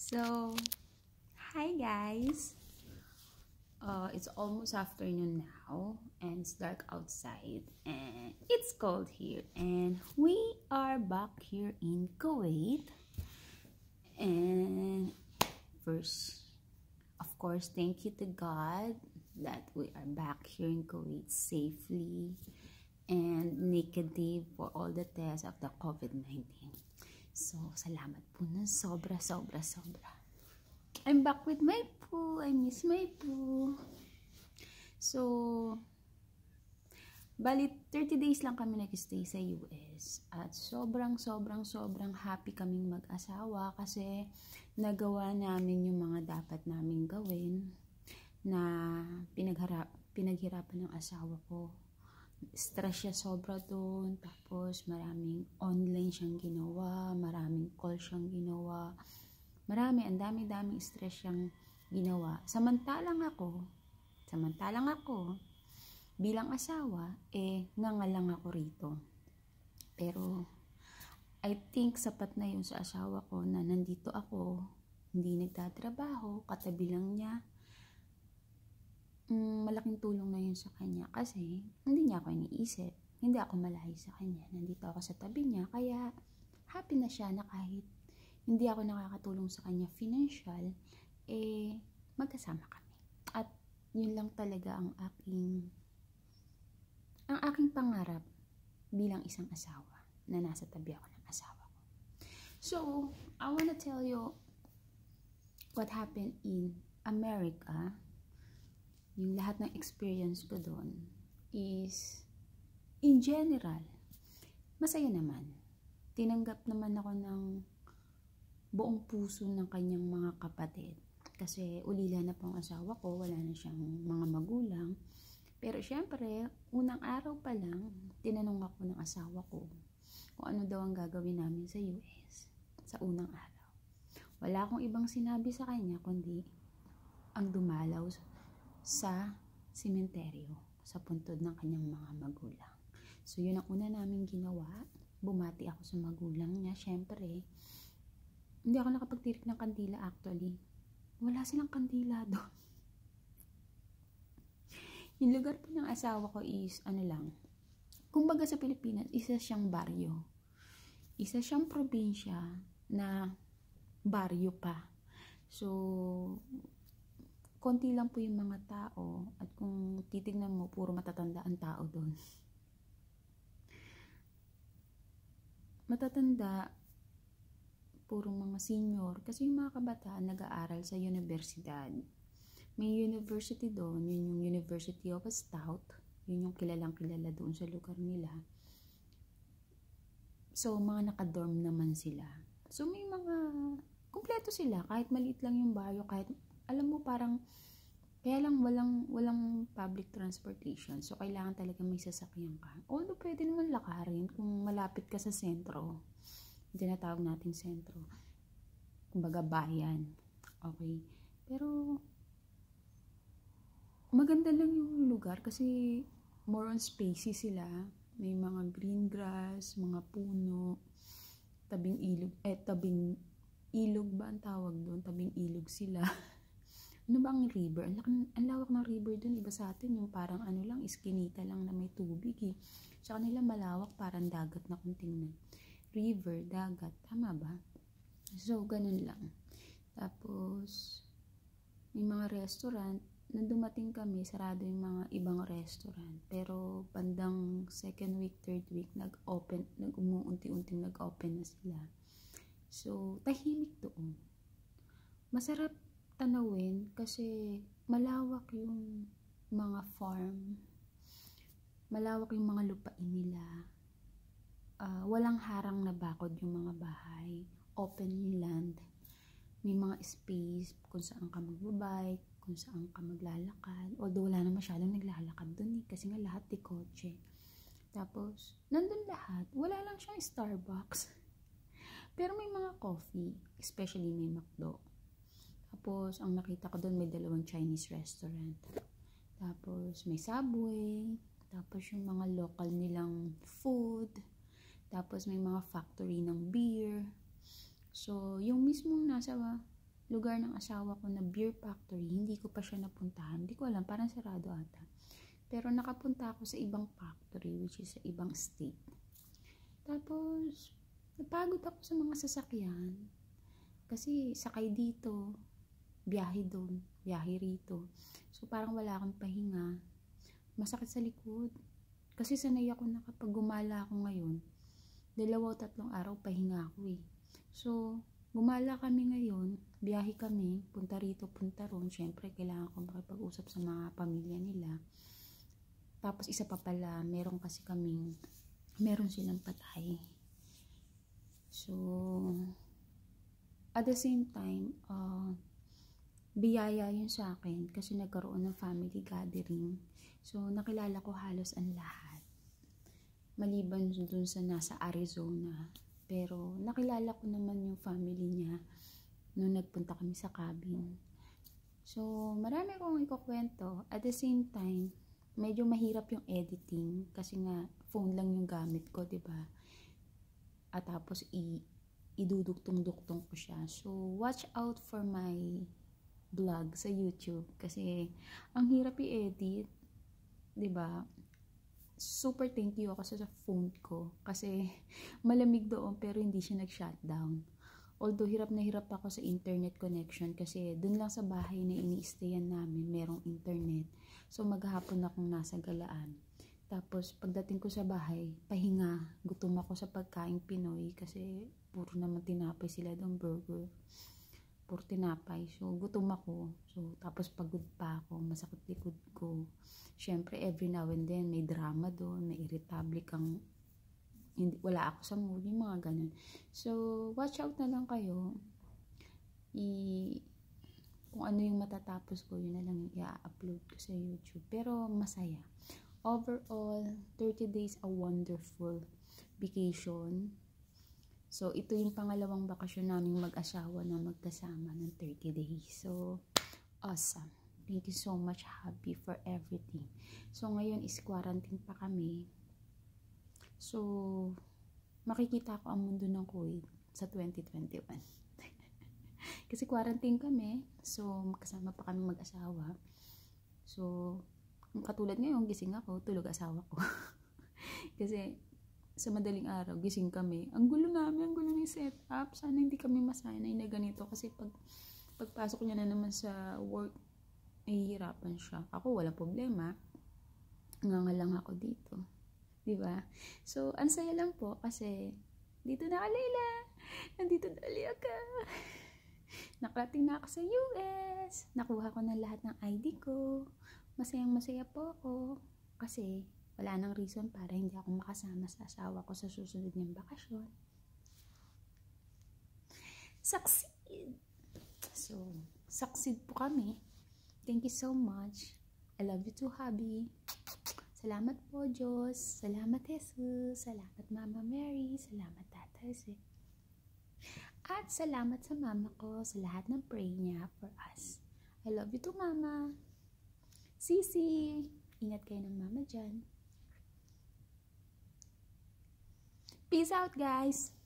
So, hi guys. It's almost afternoon now and it's dark outside and it's cold here and we are back here in Kuwait. And first, of course, thank you to God that we are back here in Kuwait safely and negative for all the tests of the COVID-19. So, salamat po na sobra. I'm back with my poo. I miss my poo. So, bali 30 days lang kami nag-stay sa US. At sobrang happy kaming mag-asawa kasi nagawa namin yung mga dapat naming gawin na pinaghirapan ng asawa ko. Stress siya sobra doon, tapos maraming online siyang ginawa, maraming call siyang ginawa, ang dami-daming stress siyang ginawa. Samantalang ako bilang asawa, nangalang ako rito. Pero I think sapat na yun sa asawa ko na nandito ako, hindi nagtatrabaho, katabi lang niya. Malaking tulong na yun sa kanya kasi hindi niya ako iniisip, hindi ako malayo sa kanya, nandito ako sa tabi niya, kaya happy na siya na kahit hindi ako nakakatulong sa kanya financial, magkasama kami. At yun lang talaga ang aking pangarap bilang isang asawa, na nasa tabi ako ng asawa ko. So, I wanna tell you what happened in America. Yung lahat ng experience ko doon is, in general, masaya naman. Tinanggap naman ako ng buong puso ng kanyang mga kapatid. Kasi ulila na po ang asawa ko, wala na siyang mga magulang. Pero syempre, unang araw pa lang, tinanong ako ng asawa ko kung ano daw ang gagawin namin sa US sa unang araw. Wala akong ibang sinabi sa kanya kundi ang dumalaw sa sementeryo, sa puntod ng kanyang mga magulang. So, yun ang una namin ginawa. Bumati ako sa magulang niya. Siyempre, hindi ako nakapagtirik ng kandila actually. Wala silang kandila doon. Yung lugar po ng asawa ko is, kumbaga sa Pilipinas, isa siyang baryo. Isa siyang probinsya na baryo pa. So, konti lang po yung mga tao at kung titignan mo, puro matatanda ang tao doon. Matatanda, puro mga senior, kasi yung mga kabataan nag-aaral sa universidad. May university doon, yun yung University of Stout, yun yung kilalang kilala doon sa lugar nila. So, mga nakadorm naman sila. So, may mga, kumpleto sila, kahit maliit lang yung baryo, kahit alam mo parang, kaya lang walang public transportation. So, kailangan talaga may sasakyan ka. Although, pwede naman lakarin kung malapit ka sa sentro. Tinatawag natin sentro. Kumbaga, bayan. Okay. Pero, maganda lang yung lugar kasi more on spacey sila. May mga green grass, mga puno, tabing ilog ba ang tawag doon? Tabing ilog sila. Ano ba ang river? Ang lawak ng river dun. Iba sa atin yung parang iskinita lang na may tubig eh. Sa kanila malawak, parang dagat na kung tingnan. River, dagat. Tama ba? So, ganun lang. Tapos, may mga restaurant. Nung dumating kami, sarado yung mga ibang restaurant. Pero, bandang second week, third week, umuunti-unting nag-open na sila. So, tahimik doon. Masarap tanawin kasi malawak yung mga farm, malawak yung mga lupain nila, walang harang na bakod yung mga bahay, open yung land, may mga space kung saan ka magbabike, kung saan ka maglalakad, although wala na masyadong naglalakad dun kasi nga lahat di kotse. Tapos nandun lahat, wala lang siyang Starbucks pero may mga coffee, especially may McDo. Tapos, ang nakita ko doon, may 2 Chinese restaurant. Tapos, may Subway. Tapos, yung mga local nilang food. Tapos, may mga factory ng beer. So, yung mismong nasa lugar ng asawa ko na beer factory, hindi ko pa siya napuntahan. Hindi ko alam, parang sarado ata. Pero nakapunta ako sa ibang factory, which is sa ibang state. Tapos, napagod ako sa mga sasakyan. Kasi sakay dito, biyahe doon, biyahe rito. So, parang wala akong pahinga. Masakit sa likod. Kasi sanay ako na kapag gumala ako ngayon, 2-3 araw pahinga ako eh. So, gumala kami ngayon, biyahe kami, punta rito, punta ron. Siyempre, kailangan ko makipag-usap sa mga pamilya nila. Tapos, isa pa pala, meron silang patay. So, at the same time, biyaya yun sa akin kasi nagkaroon ng family gathering. So, nakilala ko halos ang lahat. Maliban dun sa nasa Arizona. Pero, nakilala ko naman yung family niya nung nagpunta kami sa cabin. So, marami akong ikukwento. At the same time, medyo mahirap yung editing kasi nga, phone lang yung gamit ko, diba? At tapos, idudugtong-duktong ko siya. So, watch out for my vlog sa YouTube kasi ang hirap i-edit, 'di ba? Super thank you ako sa phone ko kasi malamig doon pero hindi siya nag-shutdown. Although hirap na hirap ako sa internet connection kasi doon lang sa bahay na ini-stayan namin merong internet. So maghapon akong nasa galaan. Tapos pagdating ko sa bahay, pahinga, gutom ako sa pagkaing Pinoy kasi puro naman tinapay sila doon, burger. Puro tinapay. So gutom ako. So tapos pagod pa ako, masakit likod ko. Syempre every now and then may drama doon, may irritable kang wala ako sa mood, yung mga ganun. So watch out na lang kayo. Kung ano yung matatapos ko, yun na lang i-upload ko sa YouTube. Pero masaya. Overall, 30 days a wonderful vacation. So, ito yung pangalawang bakasyon namin mag-asawa na magkasama ng 30 days. So, awesome. Thank you so much, Happy, for everything. So, ngayon is quarantine pa kami. So, makikita ko ang mundo ng Kuwait sa 2021. Kasi quarantine kami. So, kasama pa kami mag-asawa. So, katulad ngayon, gising ako, tulog asawa ko. Kasi, sa madaling araw, gising kami. Ang gulo namin, ang gulo ng setup. Sana hindi kami masanay na ganito. Kasi pagpasok niya na naman sa work, nahihirapan siya. Ako, walang problema. Nangangalang ako dito. Diba? So, ang saya lang po kasi, dito na ka, Layla. Nandito na ka. Nakarating na ako sa US. Nakuha ko na lahat ng ID ko. Masayang-masaya po ako kasi wala nang reason para hindi ako makasama sa asawa ko sa susunod niyang bakasyon. Succeed! So, succeed po kami. Thank you so much. I love you too, hubby. Salamat po, Diyos. Salamat, Jesus. Salamat, Mama Mary. Salamat, Tata Jose. At salamat sa mama ko sa lahat ng pray niya for us. I love you too, Mama. Sisi, ingat kayo ng mama dyan. Peace out, guys!